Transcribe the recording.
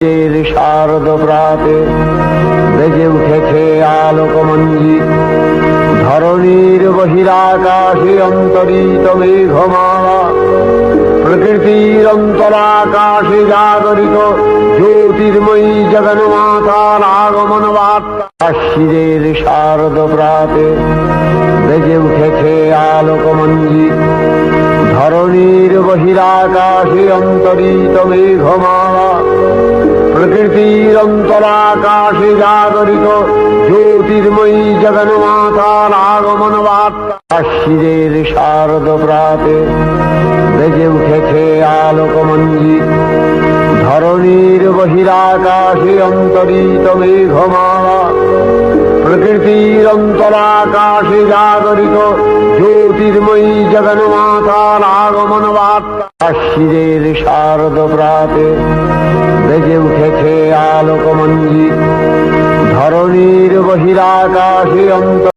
শারদ প্রাতে বেজে উঠেছে আলোকমঞ্জিত, ধরণীর বহিরাকাশে অন্তরিত মেঘমালা, প্রকৃতির অন্তরাকাশে জাগরিত জ্যোতির্ময়ী জগন্মাতার আগমন বার্তা। আশ্বিনের শারদ প্রাতে বেজে উঠেছে আলোকমঞ্জিত, ধরণীর বহিরাকাশে অন্তরিত মেঘমালা, প্রকৃতির অন্তরাকাশে জাগরিত জ্যোতির্ময়ী জগন্মাতার আগমন বার্তা। আশ্বিনের শারদ প্রাতে বেজে উঠেছে আলোকমঞ্জিত, ধরণীর বহিরাকাশে অন্তরিত মেঘমালা, প্রকৃতির অন্তরাকাশে জাগরিত জ্যোতির্ময়ী জগন্মাতার আগমন বার্তা। আশ্বিনের শারদ প্রাতে বেজে উঠেছে আলোকমঞ্জিত, ধরণীর বহিরাকাশে